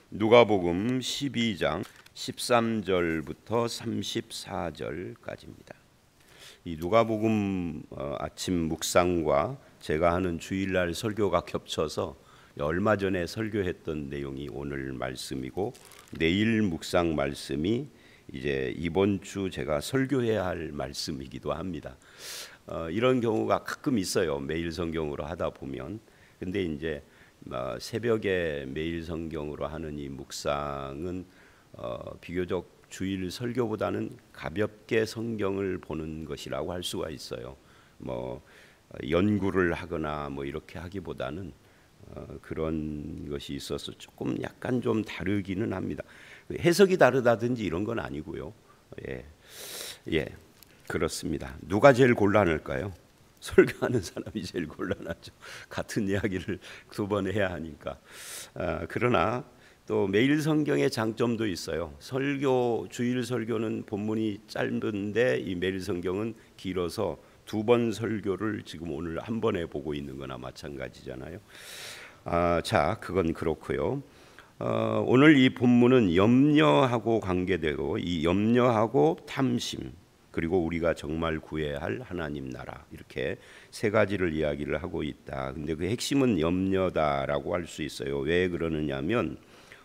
누가복음 12장 13절부터 34절까지입니다. 이 누가복음 아침 묵상과 제가 하는 주일날 설교가 겹쳐서 얼마 전에 설교했던 내용이 오늘 말씀이고, 내일 묵상 말씀이 이제 이번 주 제가 설교해야 할 말씀이기도 합니다. 이런 경우가 가끔 있어요. 매일 성경으로 하다 보면. 근데 이제 새벽에 매일 성경으로 하는 이 묵상은 비교적 주일 설교보다는 가볍게 성경을 보는 것이라고 할 수가 있어요. 연구를 하거나 이렇게 하기보다는 그런 것이 있어서 조금 약간 좀 다르기는 합니다. 해석이 다르다든지 이런 건 아니고요. 예, 그렇습니다. 누가 제일 곤란할까요? 설교하는 사람이 제일 곤란하죠. 같은 이야기를 두 번 해야 하니까. 그러나 또 매일 성경의 장점도 있어요. 주일 설교는 본문이 짧은데 이 매일 성경은 길어서 두 번 설교를 지금 오늘 한 번에 보고 있는 거나 마찬가지잖아요. 자, 그건 그렇고요. 오늘 이 본문은 염려하고 관계되고, 이 염려하고 탐심, 그리고 우리가 정말 구해야 할 하나님 나라, 이렇게 세 가지를 이야기를 하고 있다. 근데 그 핵심은 염려다라고 할 수 있어요. 왜 그러느냐면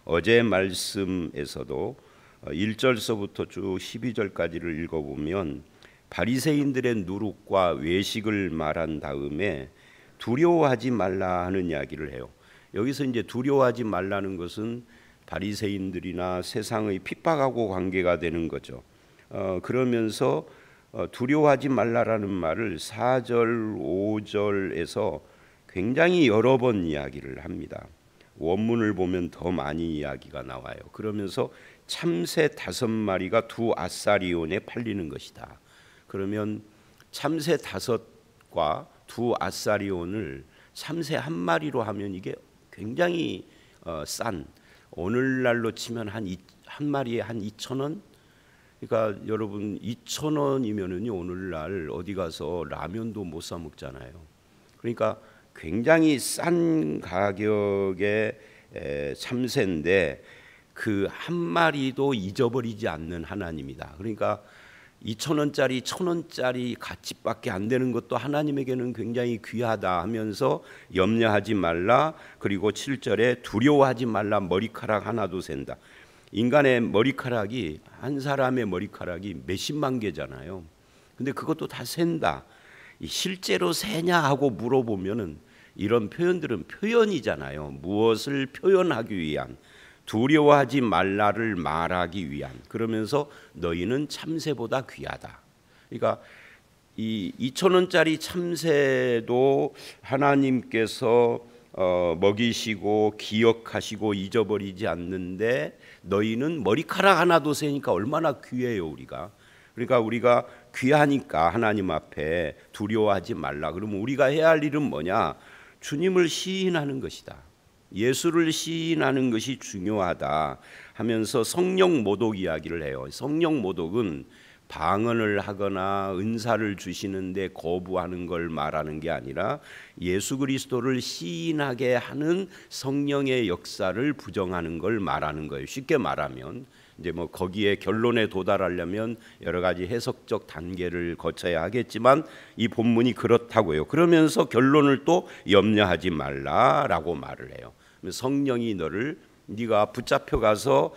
어제 말씀에서도 1절서부터 쭉 12절까지를 읽어보면 바리새인들의 누룩과 외식을 말한 다음에 두려워하지 말라 하는 이야기를 해요. 여기서 이제 두려워하지 말라는 것은 바리새인들이나 세상의 핍박하고 관계가 되는 거죠. 그러면서 두려워하지 말라라는 말을 4절, 5절에서 굉장히 여러 번 이야기를 합니다. 원문을 보면 더 많이 이야기가 나와요. 그러면서 참새 5마리가 두 아사리온에 팔리는 것이다. 그러면 참새 5과 두 아사리온을 참새 1마리로 하면 이게 굉장히 싼, 오늘날로 치면 한 마리에 한 2,000원? 그러니까 여러분 2,000원이면은요 오늘날 어디 가서 라면도 못 사 먹잖아요. 그러니까 굉장히 싼 가격의 참새인데 그 한 마리도 잊어버리지 않는 하나님이다. 그러니까 2,000원짜리 1,000원짜리 가치밖에 안 되는 것도 하나님에게는 굉장히 귀하다 하면서 염려하지 말라. 그리고 7절에 두려워하지 말라. 머리카락 하나도 샌다. 인간의 머리카락이, 한 사람의 머리카락이 몇십만 개잖아요. 근데 그것도 다 샌다. 실제로 세냐 하고 물어보면은 이런 표현들은 표현이잖아요. 무엇을 표현하기 위한, 두려워하지 말라를 말하기 위한. 그러면서 너희는 참새보다 귀하다. 그러니까 이 2,000원짜리 참새도 하나님께서 먹이시고 기억하시고 잊어버리지 않는데 너희는 머리카락 하나도 세니까 얼마나 귀해요 우리가. 그러니까 우리가 귀하니까 하나님 앞에 두려워하지 말라. 그러면 우리가 해야 할 일은 뭐냐? 주님을 시인하는 것이다. 예수를 시인하는 것이 중요하다 하면서 성령 모독 이야기를 해요. 성령 모독은 방언을 하거나 은사를 주시는데 거부하는 걸 말하는 게 아니라 예수 그리스도를 시인하게 하는 성령의 역사를 부정하는 걸 말하는 거예요. 쉽게 말하면 이제 거기에 결론에 도달하려면 여러 가지 해석적 단계를 거쳐야 하겠지만 이 본문이 그렇다고요. 그러면서 결론을 또 염려하지 말라라고 말을 해요. 성령이 네가 붙잡혀 가서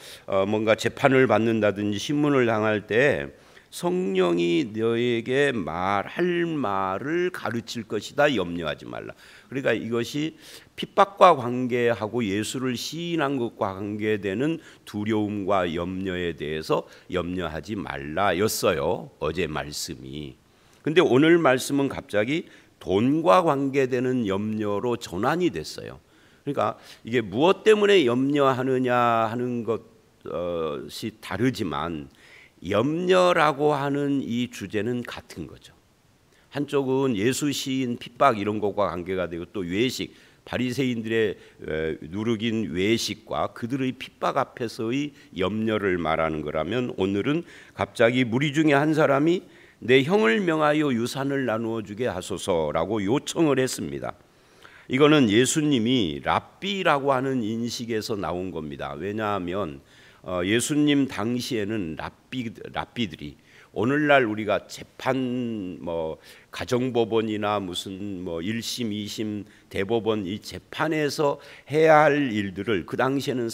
뭔가 재판을 받는다든지 신문을 당할 때 성령이 너에게 말할 말을 가르칠 것이다. 염려하지 말라. 그러니까 이것이 핍박과 관계하고 예수를 시인한 것과 관계되는 두려움과 염려에 대해서 염려하지 말라였어요. 어제 말씀이. 근데 오늘 말씀은 갑자기 돈과 관계되는 염려로 전환이 됐어요. 그러니까 이게 무엇 때문에 염려하느냐 하는 것이 다르지만 염려라고 하는 이 주제는 같은 거죠. 한쪽은 예수 시인 핍박 이런 것과 관계가 되고, 또 외식, 바리새인들의 누룩인 외식과 그들의 핍박 앞에서의 염려를 말하는 거라면, 오늘은 갑자기 무리 중에 한 사람이 내 형을 명하여 유산을 나누어 주게 하소서라고 요청을 했습니다. 이거는 예수님이 랍비라고 하는 인식에서 나온 겁니다. 왜냐하면 예수님 당시에는 랍비들이 오늘날 우리가 재판 가정법원이나 무슨 1심, 2심, 대법원 이 재판에서 해야 할 일들을 그 당시에는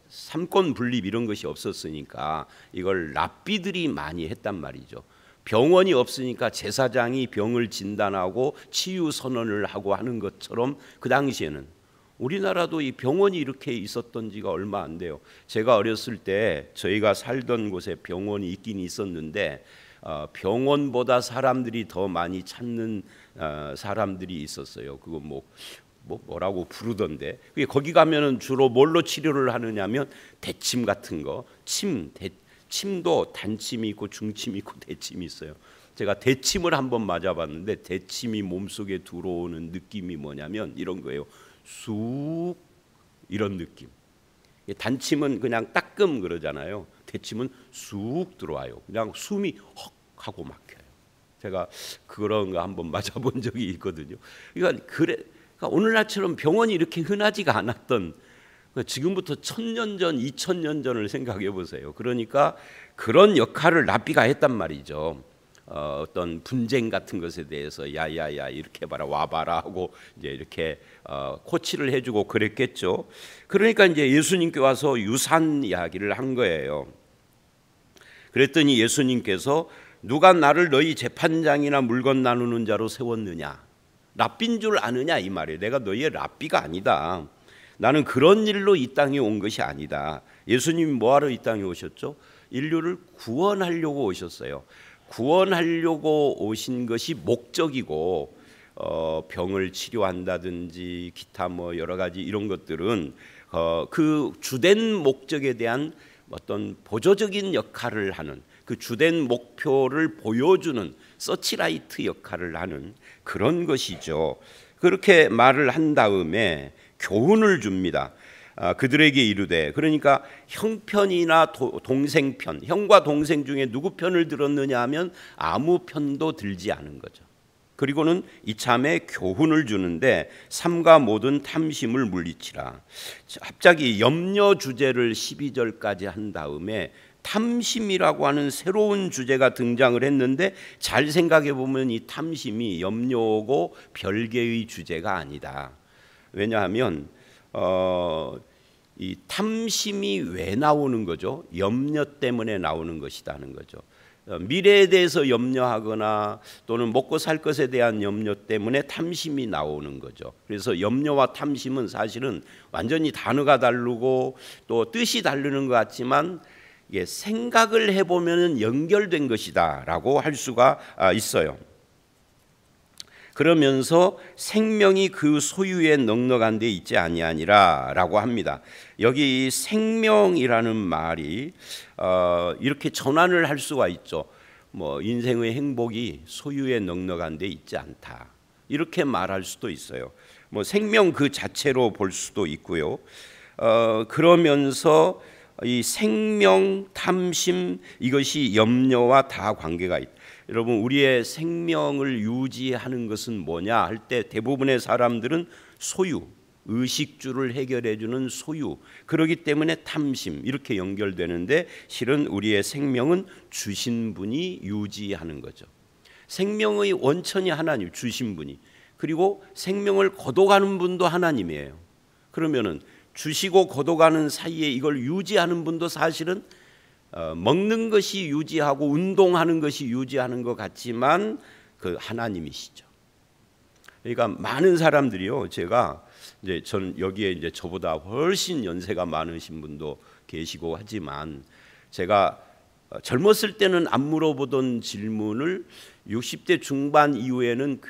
삼권 분립 이런 것이 없었으니까 이걸 랍비들이 많이 했단 말이죠. 병원이 없으니까 제사장이 병을 진단하고 치유 선언을 하고 하는 것처럼 그 당시에는 우리나라도 이 병원이 이렇게 있었던 지가 얼마 안 돼요. 제가 어렸을 때 저희가 살던 곳에 병원이 있긴 있었는데 병원보다 사람들이 더 많이 찾는 사람들이 있었어요. 그거 뭐라고 부르던데. 거기 가면은 주로 뭘로 치료를 하느냐면 대침 같은 거, 침도 단침이 있고 중침이 있고 대침이 있어요. 제가 대침을 한번 맞아봤는데 대침이 몸속에 들어오는 느낌이 뭐냐면 이런 거예요. 쑥 이런 느낌. 단침은 그냥 따끔 그러잖아요. 대침은 쑥 들어와요. 그냥 숨이 헉 하고 막혀요. 제가 그런 거 한번 맞아본 적이 있거든요. 그러니까 오늘날처럼 병원이 이렇게 흔하지가 않았던, 지금부터 1000년 전, 2000년 전을 생각해 보세요. 그러니까 그런 역할을 랍비가 했단 말이죠. 어떤 분쟁 같은 것에 대해서 야야야 이렇게 봐라 와봐라 하고 이제 이렇게 코치를 해주고 그랬겠죠. 그러니까 이제 예수님께 와서 유산 이야기를 한 거예요. 그랬더니 예수님께서 누가 나를 너희 재판장이나 물건 나누는 자로 세웠느냐, 랍비인 줄 아느냐 이 말이에요. 내가 너희의 랍비가 아니다. 나는 그런 일로 이 땅에 온 것이 아니다. 예수님이 뭐하러 이 땅에 오셨죠? 인류를 구원하려고 오셨어요. 구원하려고 오신 것이 목적이고 병을 치료한다든지 기타 여러 가지 이런 것들은 그 주된 목적에 대한 어떤 보조적인 역할을 하는, 그 주된 목표를 보여주는 서치라이트 역할을 하는 그런 것이죠. 그렇게 말을 한 다음에 교훈을 줍니다. 그들에게 이르되, 그러니까 형편이나 동생편, 형과 동생 중에 누구 편을 들었느냐 하면 아무 편도 들지 않은 거죠. 그리고는 이참에 교훈을 주는데 삼가 모든 탐심을 물리치라. 갑자기 염려 주제를 12절까지 한 다음에 탐심이라고 하는 새로운 주제가 등장을 했는데, 잘 생각해 보면 이 탐심이 염려고 별개의 주제가 아니다. 왜냐하면 이 탐심이 왜 나오는 거죠? 염려 때문에 나오는 것이라는 거죠. 미래에 대해서 염려하거나 또는 먹고 살 것에 대한 염려 때문에 탐심이 나오는 거죠. 그래서 염려와 탐심은 사실은 완전히 단어가 다르고 또 뜻이 다르는 것 같지만 이게 생각을 해보면 연결된 것이다라고 할 수가 있어요. 그러면서 생명이 그 소유에 넉넉한 데 있지 아니하니라라고 합니다. 여기 생명이라는 말이 이렇게 전환을 할 수가 있죠. 인생의 행복이 소유에 넉넉한 데 있지 않다, 이렇게 말할 수도 있어요. 생명 그 자체로 볼 수도 있고요. 그러면서 이 생명, 탐심, 이것이 염려와 다 관계가 있다. 여러분, 우리의 생명을 유지하는 것은 뭐냐 할 때 대부분의 사람들은 소유, 의식주를 해결해 주는 소유, 그렇기 때문에 탐심 이렇게 연결되는데, 실은 우리의 생명은 주신 분이 유지하는 거죠. 생명의 원천이 하나님, 주신 분이, 그리고 생명을 거둬가는 분도 하나님이에요. 그러면은 주시고 거둬가는 사이에 이걸 유지하는 분도 사실은 먹는 것이 유지하고 운동하는 것이 유지하는 것 같지만 그 하나님이시죠. 그러니까 많은 사람들이요, 제가 이제 전 여기에 이제 저보다 훨씬 연세가 많으신 분도 계시고 하지만, 제가 젊었을 때는 안 물어보던 질문을 60대 중반 이후에는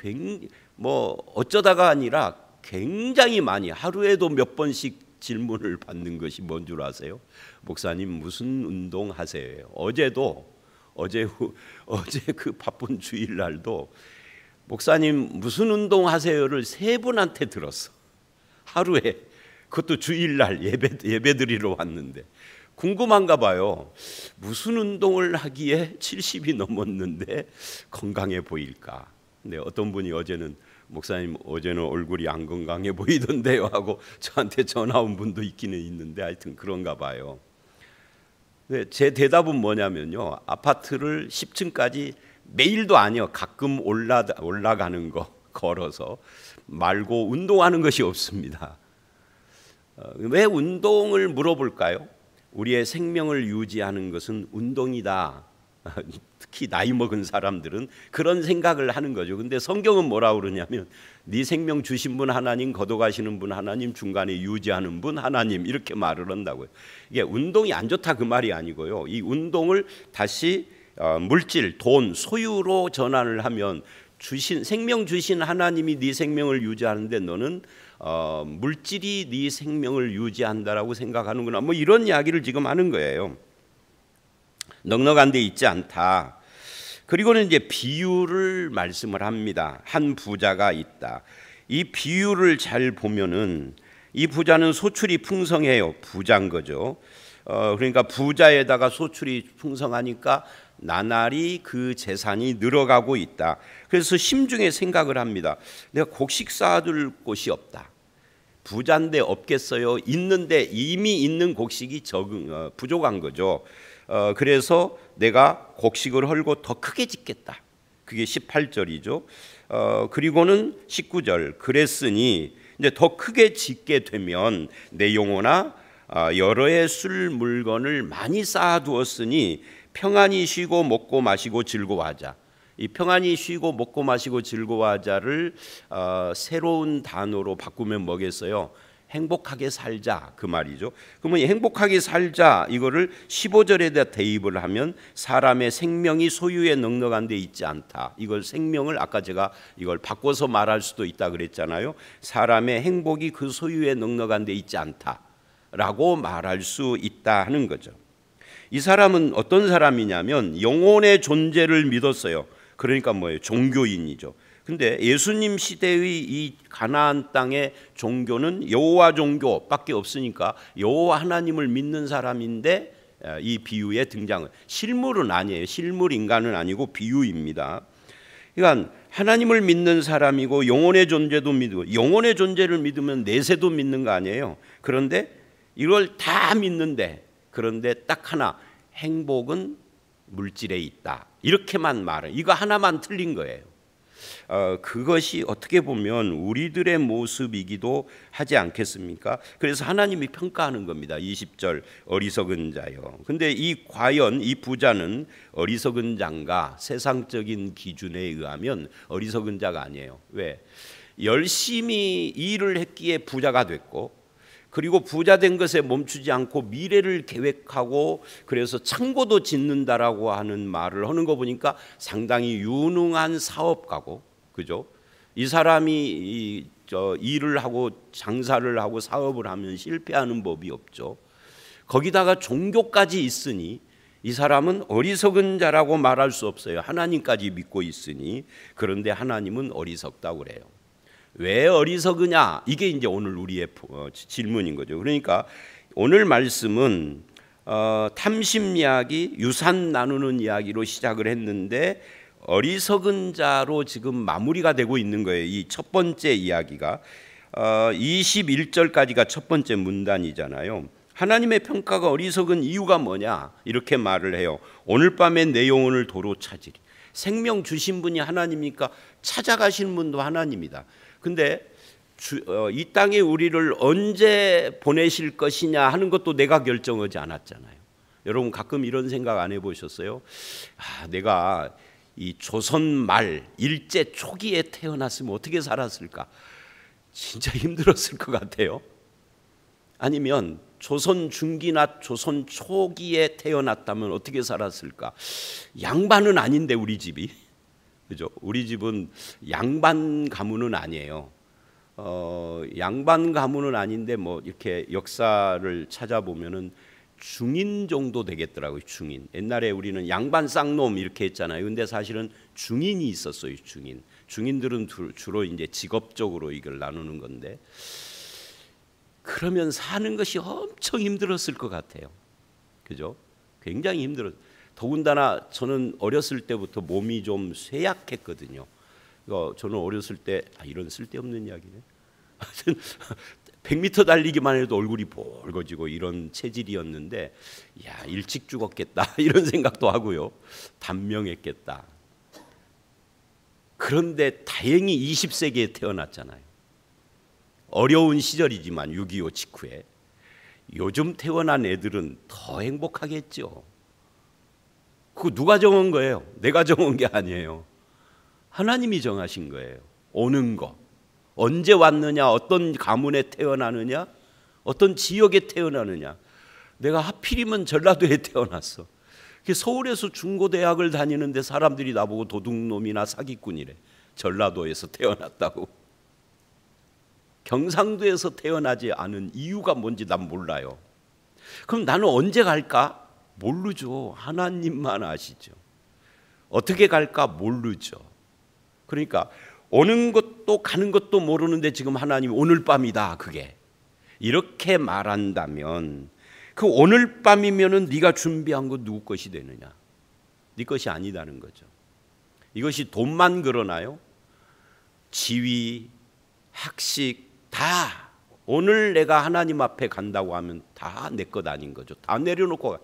어쩌다가 아니라 굉장히 많이, 하루에도 몇 번씩 질문을 받는 것이 뭔 줄 아세요? 목사님 무슨 운동 하세요? 어제 그 바쁜 주일날도 목사님 무슨 운동 하세요를 3분한테 들었어. 하루에. 그것도 주일날 예배 드리러 왔는데 궁금한가 봐요. 무슨 운동을 하기에 70이 넘었는데 건강해 보일까? 근데 어떤 분이 어제는 목사님 어제는 얼굴이 안 건강해 보이던데요 하고 저한테 전화 온 분도 있기는 있는데 하여튼 그런가 봐요. 제 대답은 뭐냐면요, 아파트를 10층까지 매일도 아니요, 가끔 올라가는 거 걸어서 말고 운동하는 것이 없습니다. 왜 운동을 물어볼까요? 우리의 생명을 유지하는 것은 운동이다. 특히 나이 먹은 사람들은 그런 생각을 하는 거죠. 근데 성경은 뭐라 그러냐면 네 생명 주신 분 하나님, 거둬가시는 분 하나님, 중간에 유지하는 분 하나님, 이렇게 말을 한다고요. 이게 운동이 안 좋다 그 말이 아니고요. 이 운동을 다시 물질, 돈, 소유로 전환을 하면 생명 주신 하나님이 네 생명을 유지하는데 너는 물질이 네 생명을 유지한다라고 생각하는구나. 뭐 이런 이야기를 지금 하는 거예요. 넉넉한 데 있지 않다. 그리고는 이제 비유를 말씀을 합니다. 한 부자가 있다. 이 비유를 잘 보면은 이 부자는 소출이 풍성해요. 부자인 거죠. 그러니까 부자에다가 소출이 풍성하니까 나날이 그 재산이 늘어가고 있다. 그래서 심중에 생각을 합니다. 내가 곡식 쌓아둘 곳이 없다. 부자인데 없겠어요? 있는데 이미 있는 곡식이 부족한 거죠. 그래서 내가 곡식을 헐고 더 크게 짓겠다. 그게 18절이죠. 그리고는 19절. 그랬으니 이제 더 크게 짓게 되면 내 영혼아 여러 해 쓸 물건을 많이 쌓아두었으니 평안히 쉬고 먹고 마시고 즐거워하자. 이 평안히 쉬고 먹고 마시고 즐거워하자를 새로운 단어로 바꾸면 뭐겠어요? 행복하게 살자, 그 말이죠. 그러면 행복하게 살자 이거를 15절에다 대입을 하면 사람의 생명이 소유에 넉넉한 데 있지 않다. 이걸 생명을 아까 제가 이걸 바꿔서 말할 수도 있다 그랬잖아요. 사람의 행복이 그 소유에 넉넉한 데 있지 않다라고 말할 수 있다 하는 거죠. 이 사람은 어떤 사람이냐면 영혼의 존재를 믿었어요. 그러니까 뭐예요? 종교인이죠. 근데 예수님 시대의 이 가나안 땅의 종교는 여호와 종교밖에 없으니까 여호와 하나님을 믿는 사람인데 이 비유에 등장은 실물은 아니에요. 실물 인간은 아니고 비유입니다. 그러니까 하나님을 믿는 사람이고 영혼의 존재도 믿고 영혼의 존재를 믿으면 내세도 믿는 거 아니에요. 그런데 이걸 다 믿는데 그런데 딱 하나 행복은 물질에 있다. 이렇게만 말해. 이거 하나만 틀린 거예요. 그것이 어떻게 보면 우리들의 모습이기도 하지 않겠습니까? 그래서 하나님이 평가하는 겁니다. 20절 어리석은 자요. 근데 과연 이 부자는 어리석은 자인가? 세상적인 기준에 의하면 어리석은 자가 아니에요. 왜? 열심히 일을 했기에 부자가 됐고 그리고 부자 된 것에 멈추지 않고 미래를 계획하고 그래서 창고도 짓는다라고 하는 말을 하는 거 보니까 상당히 유능한 사업가고, 그죠? 이 사람이 일을 하고 장사를 하고 사업을 하면 실패하는 법이 없죠. 거기다가 종교까지 있으니 이 사람은 어리석은 자라고 말할 수 없어요. 하나님까지 믿고 있으니. 그런데 하나님은 어리석다고 그래요. 왜 어리석으냐? 이게 이제 오늘 우리의 질문인 거죠. 그러니까 오늘 말씀은 탐심 이야기, 유산 나누는 이야기로 시작을 했는데 어리석은 자로 지금 마무리가 되고 있는 거예요. 이 첫 번째 이야기가 21절까지가 첫 번째 문단이잖아요. 하나님의 평가가 어리석은 이유가 뭐냐? 이렇게 말을 해요. 오늘 밤에 내 영혼을 도로 찾으리. 생명 주신 분이 하나님이니까 찾아가시는 분도 하나님이다. 근데 이 땅에 우리를 언제 보내실 것이냐 하는 것도 내가 결정하지 않았잖아요. 여러분 가끔 이런 생각 안 해보셨어요? 내가 이 조선 말 일제 초기에 태어났으면 어떻게 살았을까? 진짜 힘들었을 것 같아요. 아니면 조선 중기나 조선 초기에 태어났다면 어떻게 살았을까? 양반은 아닌데 우리 집이, 그죠? 우리 집은 양반 가문은 아니에요. 양반 가문은 아닌데 뭐 이렇게 역사를 찾아보면은 중인 정도 되겠더라고요. 중인. 옛날에 우리는 양반 쌍놈 이렇게 했잖아요. 근데 사실은 중인이 있었어요. 중인. 중인들은 주로 이제 직업적으로 이걸 나누는 건데. 그러면 사는 것이 엄청 힘들었을 것 같아요. 그죠? 굉장히 힘들었어요. 더군다나 저는 어렸을 때부터 몸이 좀 쇠약했거든요. 저는 어렸을 때 이런 쓸데없는 이야기네. 100m 달리기만 해도 얼굴이 붉어지고 이런 체질이었는데 야, 일찍 죽었겠다 이런 생각도 하고요. 단명했겠다. 그런데 다행히 20세기에 태어났잖아요. 어려운 시절이지만 6.25 직후에. 요즘 태어난 애들은 더 행복하겠죠. 그거 누가 정한 거예요? 내가 정한 게 아니에요. 하나님이 정하신 거예요. 오는 거. 언제 왔느냐, 어떤 가문에 태어나느냐, 어떤 지역에 태어나느냐. 내가 하필이면 전라도에 태어났어. 서울에서 중고대학을 다니는데 사람들이 나보고 도둑놈이나 사기꾼이래. 전라도에서 태어났다고. 경상도에서 태어나지 않은 이유가 뭔지 난 몰라요. 그럼 나는 언제 갈까? 모르죠. 하나님만 아시죠. 어떻게 갈까? 모르죠. 그러니까 오는 것도 가는 것도 모르는데 지금 하나님이 오늘 밤이다. 그게 이렇게 말한다면 그 오늘 밤이면은 네가 준비한 거 누구 것이 되느냐? 네 것이 아니다는 거죠. 이것이 돈만 그러나요? 지위, 학식 다 오늘 내가 하나님 앞에 간다고 하면 다 내 것 아닌 거죠. 다 내려놓고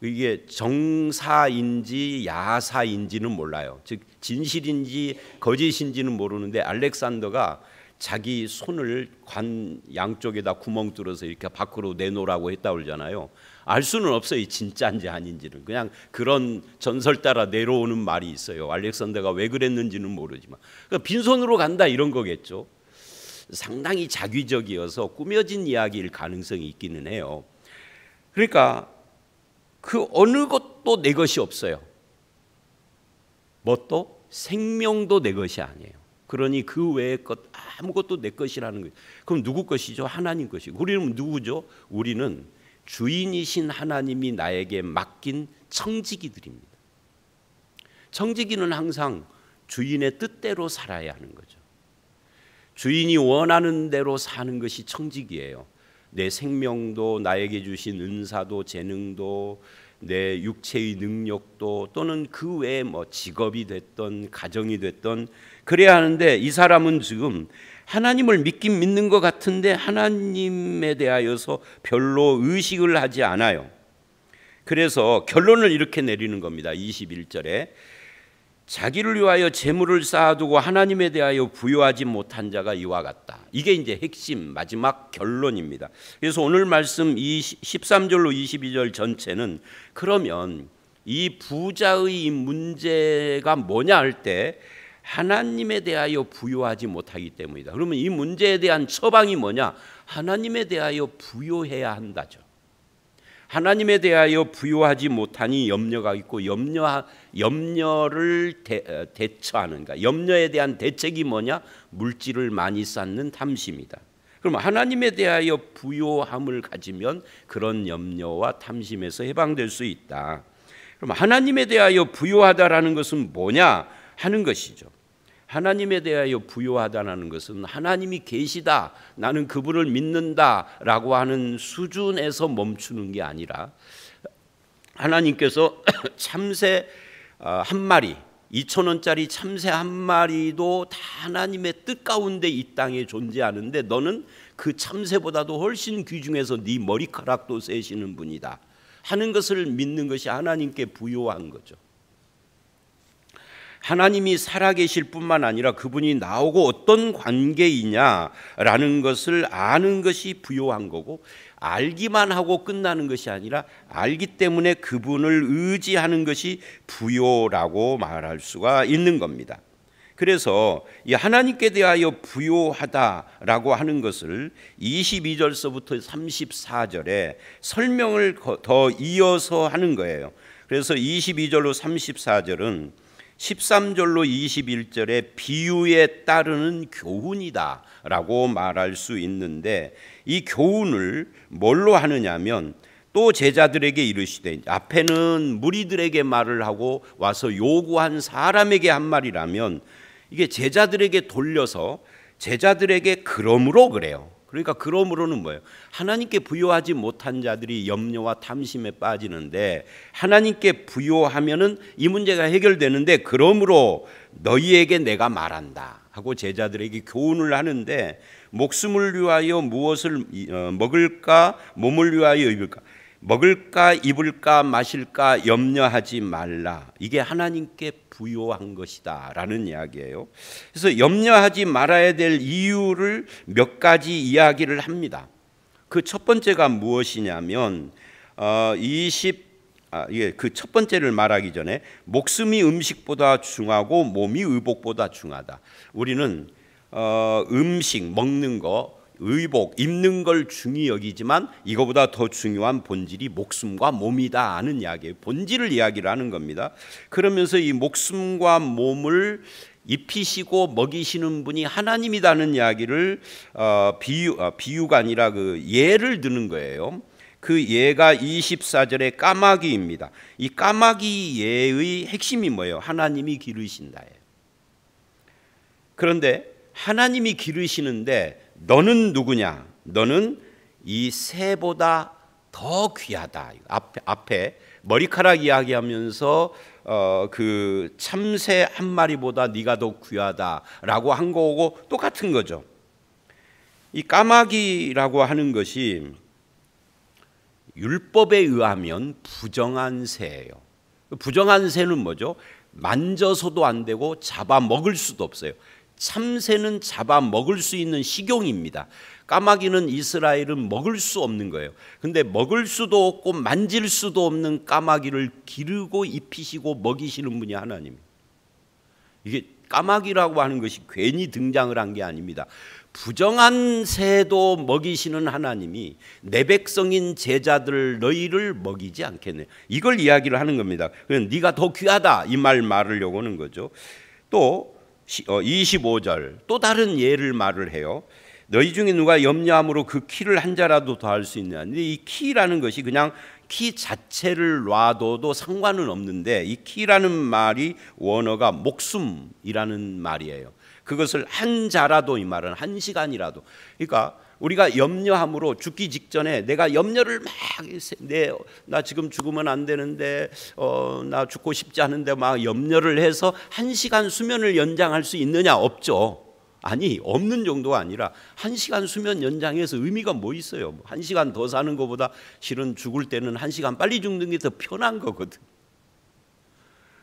이게 정사인지 야사인지는 몰라요. 즉 진실인지 거짓인지는 모르는데 알렉산더가 자기 손을 관 양쪽에다 구멍 뚫어서 이렇게 밖으로 내놓으라고 했다고 그러잖아요. 알 수는 없어요. 진짜인지 아닌지는. 그냥 그런 전설 따라 내려오는 말이 있어요. 알렉산더가 왜 그랬는지는 모르지만 그러니까 빈손으로 간다 이런 거겠죠. 상당히 자기적이어서 꾸며진 이야기일 가능성이 있기는 해요. 그러니까 그 어느 것도 내 것이 없어요. 뭣도? 생명도 내 것이 아니에요. 그러니 그 외의 것 아무것도 내 것이라는 거예요. 그럼 누구 것이죠? 하나님 것이고. 우리는 누구죠? 우리는 주인이신 하나님이 나에게 맡긴 청지기들입니다. 청지기는 항상 주인의 뜻대로 살아야 하는 거죠. 주인이 원하는 대로 사는 것이 청지기예요. 내 생명도 나에게 주신 은사도 재능도 내 육체의 능력도 또는 그 외에 뭐 직업이 됐던 가정이 됐던 그래야 하는데 이 사람은 지금 하나님을 믿긴 믿는 것 같은데 하나님에 대하여서 별로 의식을 하지 않아요. 그래서 결론을 이렇게 내리는 겁니다. 21절에 자기를 위하여 재물을 쌓아두고 하나님에 대하여 부여하지 못한 자가 이와 같다. 이게 이제 핵심 마지막 결론입니다. 그래서 오늘 말씀 13절로 22절 전체는 그러면 이 부자의 문제가 뭐냐 할 때 하나님에 대하여 부여하지 못하기 때문이다. 그러면 이 문제에 대한 처방이 뭐냐? 하나님에 대하여 부여해야 한다죠. 하나님에 대하여 부여하지 못하니 염려가 있고 염려를 대처하는 가 염려에 대한 대책이 뭐냐? 물질을 많이 쌓는 탐심이다. 그럼 하나님에 대하여 부여함을 가지면 그런 염려와 탐심에서 해방될 수 있다. 그럼 하나님에 대하여 부여하다라는 것은 뭐냐 하는 것이죠. 하나님에 대하여 부여하다라는 것은 하나님이 계시다, 나는 그분을 믿는다라고 하는 수준에서 멈추는 게 아니라 하나님께서 참새 한 마리, 2,000원짜리 참새 한 마리도 다 하나님의 뜻 가운데 이 땅에 존재하는데 너는 그 참새보다도 훨씬 귀중해서 네 머리카락도 세시는 분이다 하는 것을 믿는 것이 하나님께 부여한 거죠. 하나님이 살아계실 뿐만 아니라 그분이 나오고 어떤 관계이냐라는 것을 아는 것이 부여한 거고, 알기만 하고 끝나는 것이 아니라 알기 때문에 그분을 의지하는 것이 부여라고 말할 수가 있는 겁니다. 그래서 이 하나님께 대하여 부여하다라고 하는 것을 22절서부터 34절에 설명을 더 이어서 하는 거예요. 그래서 22절로 34절은 13절로 21절에 비유에 따르는 교훈이다라고 말할 수 있는데, 이 교훈을 뭘로 하느냐면 또 제자들에게 이르시되, 앞에는 무리들에게 말을 하고 와서 요구한 사람에게 한 말이라면 이게 제자들에게 돌려서 제자들에게 그러므로 그래요. 그러니까 그러므로는 뭐예요? 하나님께 부요하지 못한 자들이 염려와 탐심에 빠지는데 하나님께 부요하면은 이 문제가 해결되는데 그러므로 너희에게 내가 말한다 하고 제자들에게 교훈을 하는데 목숨을 위하여 무엇을 먹을까 몸을 위하여 입을까 먹을까 입을까 마실까 염려하지 말라. 이게 하나님께 부요한 것이다 라는 이야기예요. 그래서 염려하지 말아야 될 이유를 몇 가지 이야기를 합니다. 그 첫 번째가 무엇이냐면 그 첫 번째를 말하기 전에 목숨이 음식보다 중하고 몸이 의복보다 중하다. 우리는 음식 먹는 거 의복, 입는 걸 중히 여기지만 이거보다 더 중요한 본질이 목숨과 몸이다 하는 이야기예요. 본질을 이야기를 하는 겁니다. 그러면서 이 목숨과 몸을 입히시고 먹이시는 분이 하나님이라는 이야기를 비유가 아니라 그 예를 드는 거예요. 그 예가 24절의 까마귀입니다. 이 까마귀 예의 핵심이 뭐예요? 하나님이 기르신다예요. 그런데 하나님이 기르시는데 너는 누구냐? 너는 이 새보다 더 귀하다. 앞에 머리카락 이야기하면서 그 참새 한 마리보다 네가 더 귀하다라고 한 거고 똑같은 거죠. 이 까마귀라고 하는 것이 율법에 의하면 부정한 새예요. 부정한 새는 뭐죠? 만져서도 안 되고 잡아 먹을 수도 없어요. 참새는 잡아 먹을 수 있는 식용입니다. 까마귀는 이스라엘은 먹을 수 없는 거예요. 근데 먹을 수도 없고 만질 수도 없는 까마귀를 기르고 입히시고 먹이시는 분이 하나님. 이게 까마귀라고 하는 것이 괜히 등장을 한 게 아닙니다. 부정한 새도 먹이시는 하나님이 내 백성인 제자들 너희를 먹이지 않겠네. 이걸 이야기를 하는 겁니다. 그래서 네가 더 귀하다 이 말하려고 하는 거죠. 또 25절 또 다른 예를 말을 해요. 너희 중에 누가 염려함으로 그 키를 한 자라도 더 할 수 있느냐. 근데 이 키라는 것이 그냥 키 자체를 놔둬도 상관은 없는데 이 키라는 말이 원어가 목숨이라는 말이에요. 그것을 한 자라도 이 말은 한 시간이라도. 그러니까 우리가 염려함으로 죽기 직전에 내가 염려를 막 나 지금 죽으면 안 되는데 나 죽고 싶지 않은데 막 염려를 해서 한 시간 수면을 연장할 수 있느냐? 없죠. 아니 없는 정도가 아니라 한 시간 수면 연장해서 의미가 뭐 있어요? 한 시간 더 사는 것보다 실은 죽을 때는 한 시간 빨리 죽는 게 더 편한 거거든.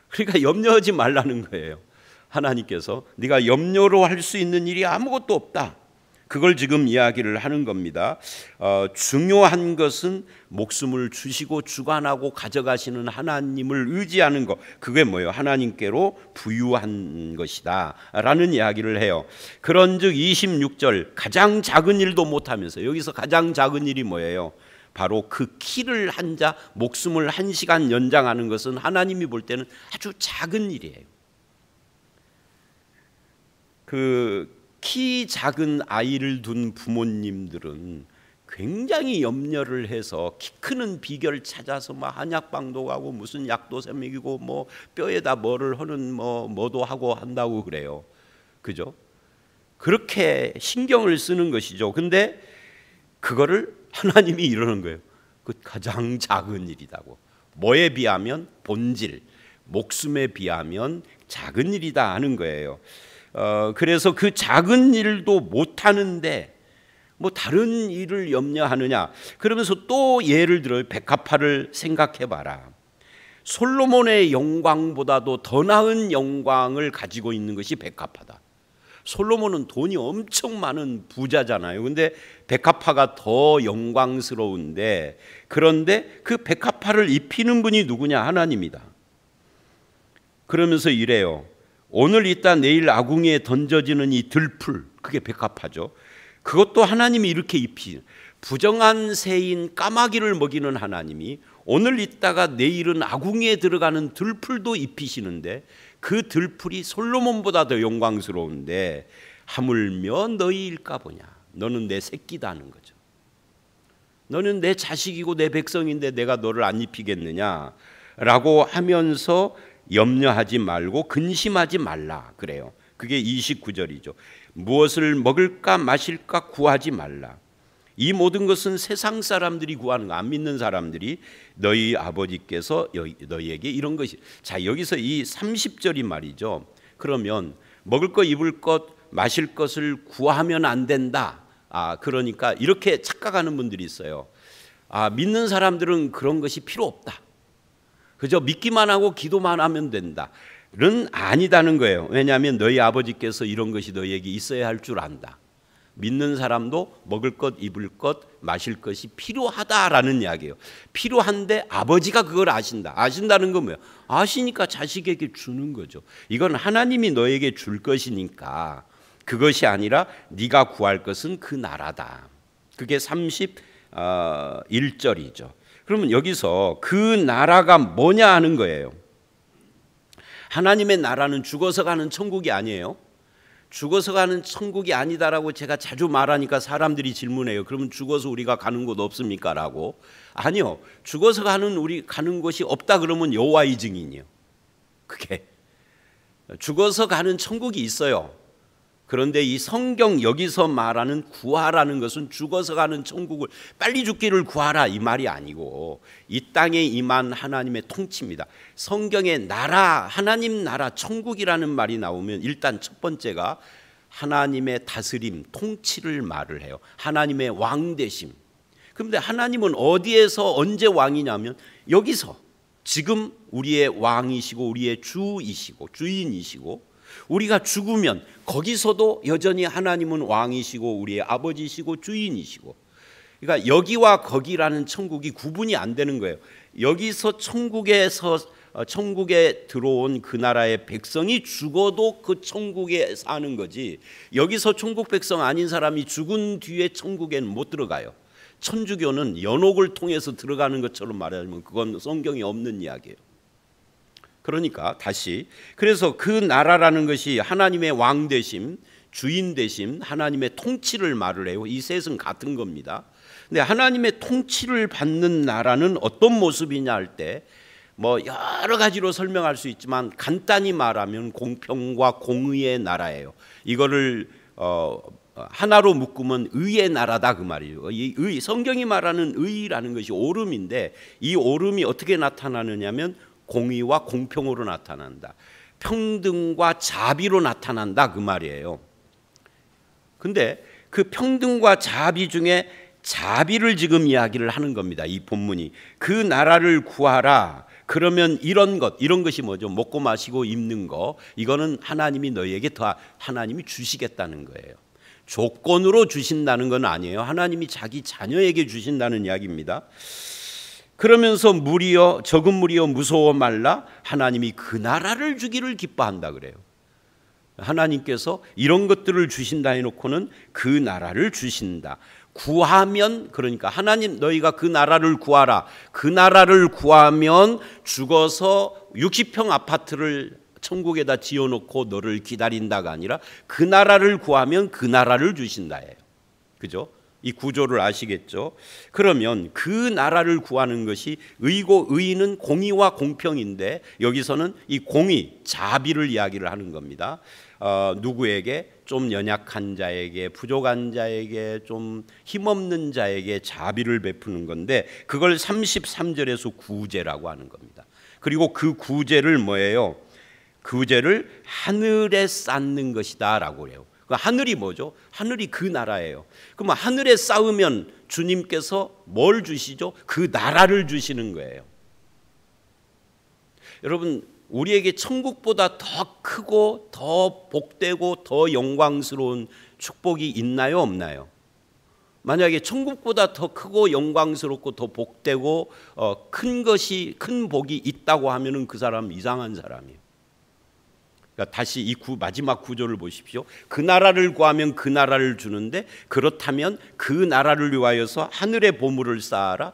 그러니까 염려하지 말라는 거예요. 하나님께서 네가 염려로 할 수 있는 일이 아무것도 없다. 그걸 지금 이야기를 하는 겁니다. 중요한 것은 목숨을 주시고 주관하고 가져가시는 하나님을 의지하는 것. 그게 뭐예요? 하나님께로 부유한 것이다 라는 이야기를 해요. 그런즉 26절 가장 작은 일도 못하면서 여기서 가장 작은 일이 뭐예요? 바로 그 키를 한 자 목숨을 한 시간 연장하는 것은 하나님이 볼 때는 아주 작은 일이에요. 그 키 작은 아이를 둔 부모님들은 굉장히 염려를 해서 키 크는 비결 찾아서 막 한약방도 가고 무슨 약도 새먹이고 뭐 뼈에다 뭐를 하는 뭐도 하고 한다고 그래요. 그죠? 그렇게 신경을 쓰는 것이죠. 근데 그거를 하나님이 이러는 거예요. 그 가장 작은 일이라고. 뭐에 비하면 본질, 목숨에 비하면 작은 일이다 하는 거예요. 그래서 그 작은 일도 못하는데 뭐 다른 일을 염려하느냐. 그러면서 또 예를 들어 백합화를 생각해봐라. 솔로몬의 영광보다도 더 나은 영광을 가지고 있는 것이 백합화다. 솔로몬은 돈이 엄청 많은 부자잖아요. 근데 백합화가 더 영광스러운데 그런데 그 백합화를 입히는 분이 누구냐? 하나님이다. 그러면서 이래요. 오늘 있다 내일 아궁이에 던져지는 이 들풀, 그게 백합화죠. 그것도 하나님이 이렇게 입히 부정한 새인 까마귀를 먹이는 하나님이 오늘 있다가 내일은 아궁이에 들어가는 들풀도 입히시는데 그 들풀이 솔로몬보다 더 영광스러운데 하물며 너희일까 보냐. 너는 내 새끼다는 거죠. 너는 내 자식이고 내 백성인데 내가 너를 안 입히겠느냐라고 하면서 염려하지 말고 근심하지 말라 그래요. 그게 29절이죠. 무엇을 먹을까 마실까 구하지 말라. 이 모든 것은 세상 사람들이 구하는 거, 안 믿는 사람들이 너희 아버지께서 너희에게 이런 것이. 자, 여기서 이 30절이 말이죠. 그러면 먹을 것 입을 것 마실 것을 구하면 안 된다. 그러니까 이렇게 착각하는 분들이 있어요. 믿는 사람들은 그런 것이 필요 없다. 그저 믿기만 하고 기도만 하면 된다는 아니다는 거예요. 왜냐하면 너희 아버지께서 이런 것이 너희에게 있어야 할 줄 안다. 믿는 사람도 먹을 것 입을 것 마실 것이 필요하다라는 이야기예요. 필요한데 아버지가 그걸 아신다. 아신다는 건 뭐예요? 아시니까 자식에게 주는 거죠. 이건 하나님이 너에게 줄 것이니까 그것이 아니라 네가 구할 것은 그 나라다. 그게 31절이죠. 그러면 여기서 그 나라가 뭐냐 하는 거예요. 하나님의 나라는 죽어서 가는 천국이 아니에요. 죽어서 가는 천국이 아니다라고 제가 자주 말하니까 사람들이 질문해요. 그러면 죽어서 우리가 가는 곳 없습니까? 라고. 아니요. 죽어서 우리 가는 곳이 없다 그러면 여호와의 증인이요. 그게 죽어서 가는 천국이 있어요. 그런데 이 성경 여기서 말하는 구하라는 것은 죽어서 가는 천국을 빨리 죽기를 구하라 이 말이 아니고 이 땅에 임한 하나님의 통치입니다. 성경에 나라, 하나님 나라, 천국이라는 말이 나오면 일단 첫 번째가 하나님의 다스림, 통치를 말을 해요. 하나님의 왕되심. 그런데 하나님은 어디에서 언제 왕이냐면 여기서 지금 우리의 왕이시고 우리의 주이시고 주인이시고 우리가 죽으면 거기서도 여전히 하나님은 왕이시고 우리의 아버지시고 주인이시고, 그러니까 여기와 거기라는 천국이 구분이 안 되는 거예요. 여기서 천국에 들어온 그 나라의 백성이 죽어도 그 천국에 사는 거지, 여기서 천국 백성 아닌 사람이 죽은 뒤에 천국에는 못 들어가요. 천주교는 연옥을 통해서 들어가는 것처럼 말하면 그건 성경에 없는 이야기예요. 그러니까 다시, 그래서 그 나라라는 것이 하나님의 왕 되심, 주인 되심, 하나님의 통치를 말을 해요. 이 셋은 같은 겁니다. 근데 하나님의 통치를 받는 나라는 어떤 모습이냐 할 때 뭐 여러 가지로 설명할 수 있지만 간단히 말하면 공평과 공의의 나라예요. 이거를 하나로 묶으면 의의 나라다 그 말이에요. 이 의, 성경이 말하는 의라는 것이 오름인데 이 오름이 어떻게 나타나느냐면 공의와 공평으로 나타난다. 평등과 자비로 나타난다 그 말이에요. 근데 그 평등과 자비 중에 자비를 지금 이야기를 하는 겁니다. 이 본문이. 그 나라를 구하라. 그러면 이런 것이 뭐죠? 먹고 마시고 입는 거. 이거는 하나님이 너희에게 하나님이 주시겠다는 거예요. 조건으로 주신다는 건 아니에요. 하나님이 자기 자녀에게 주신다는 이야기입니다. 그러면서 적은 무리여 무서워 말라. 하나님이 그 나라를 주기를 기뻐한다 그래요. 하나님께서 이런 것들을 주신다 해놓고는 그 나라를 주신다. 구하면, 그러니까 하나님 너희가 그 나라를 구하라. 그 나라를 구하면 죽어서 60평 아파트를 천국에다 지어놓고 너를 기다린다가 아니라 그 나라를 구하면 그 나라를 주신다예요. 그죠? 이 구조를 아시겠죠? 그러면 그 나라를 구하는 것이 의고, 의는 공의와 공평인데 여기서는 이 공의, 자비를 이야기를 하는 겁니다. 누구에게? 좀 연약한 자에게, 부족한 자에게, 좀 힘없는 자에게 자비를 베푸는 건데 그걸 33절에서 구제라고 하는 겁니다. 그리고 그 구제를 뭐예요? 구제를 하늘에 쌓는 것이다 라고 해요. 하늘이 뭐죠? 하늘이 그 나라예요. 그럼 하늘에 쌓으면 주님께서 뭘 주시죠? 그 나라를 주시는 거예요. 여러분, 우리에게 천국보다 더 크고 더 복되고 더 영광스러운 축복이 있나요? 없나요? 만약에 천국보다 더 크고 영광스럽고 더 복되고 큰 복이 있다고 하면은 그 사람 이상한 사람이에요. 그러니까 다시 이 마지막 구조를 보십시오. 그 나라를 구하면 그 나라를 주는데, 그렇다면 그 나라를 위하여서 하늘의 보물을 쌓아라.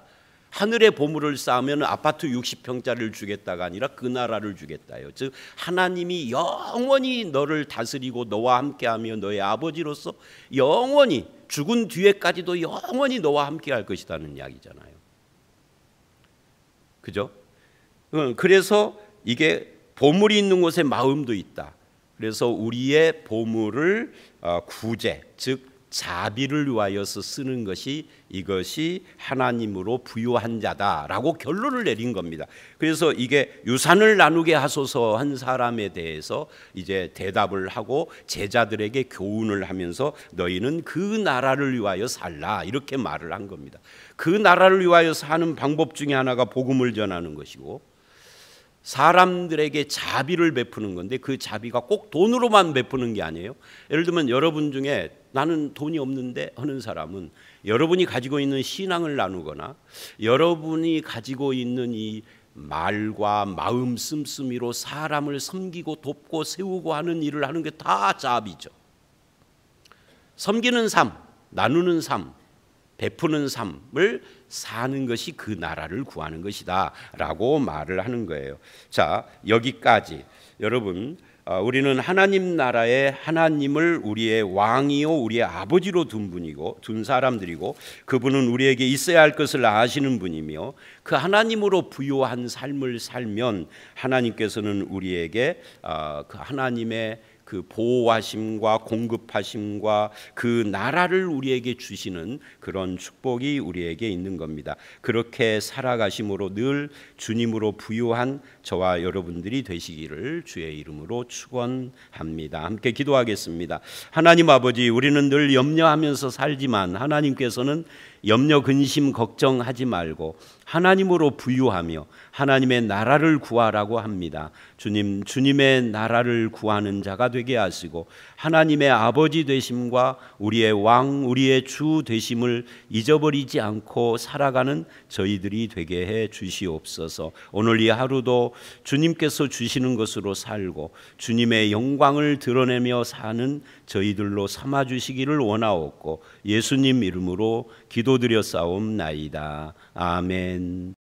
하늘의 보물을 쌓으면 아파트 60평짜리를 주겠다가 아니라 그 나라를 주겠다요. 즉 하나님이 영원히 너를 다스리고 너와 함께하며 너의 아버지로서 영원히 죽은 뒤에까지도 영원히 너와 함께할 것이라는 이야기잖아요. 그죠? 그래서 이게 보물이 있는 곳에 마음도 있다. 그래서 우리의 보물을 구제, 즉 자비를 위하여서 쓰는 것이 이것이 하나님으로 부요한 자다라고 결론을 내린 겁니다. 그래서 이게 유산을 나누게 하소서 한 사람에 대해서 이제 대답을 하고 제자들에게 교훈을 하면서 너희는 그 나라를 위하여 살라 이렇게 말을 한 겁니다. 그 나라를 위하여 사는 방법 중에 하나가 복음을 전하는 것이고 사람들에게 자비를 베푸는 건데 그 자비가 꼭 돈으로만 베푸는 게 아니에요. 예를 들면 여러분 중에 나는 돈이 없는데 하는 사람은 여러분이 가지고 있는 신앙을 나누거나 여러분이 가지고 있는 이 말과 마음 씀씀이로 사람을 섬기고 돕고 세우고 하는 일을 하는 게 다 자비죠. 섬기는 삶, 나누는 삶, 베푸는 삶을 사는 것이 그 나라를 구하는 것이다 라고 말을 하는 거예요. 자, 여기까지 여러분 우리는 하나님 나라에 하나님을 우리의 왕이요 우리의 아버지로 둔 사람들이고 그분은 우리에게 있어야 할 것을 아시는 분이며 그 하나님으로 부요한 삶을 살면 하나님께서는 우리에게 그 하나님의 그 보호하심과 공급하심과 그 나라를 우리에게 주시는 그런 축복이 우리에게 있는 겁니다. 그렇게 살아가심으로 늘 주님으로 부요한 저와 여러분들이 되시기를 주의 이름으로 축원합니다. 함께 기도하겠습니다. 하나님 아버지, 우리는 늘 염려하면서 살지만 하나님께서는 염려 근심 걱정하지 말고 하나님으로 부유하며 하나님의 나라를 구하라고 합니다. 주님, 주님의 나라를 구하는 자가 되게 하시고 하나님의 아버지 되심과 우리의 왕, 우리의 주 되심을 잊어버리지 않고 살아가는 저희들이 되게 해 주시옵소서. 오늘 이 하루도 주님께서 주시는 것으로 살고 주님의 영광을 드러내며 사는 저희들로 삼아 주시기를 원하옵고 예수님 이름으로 기도드려 싸움나이다. 아멘.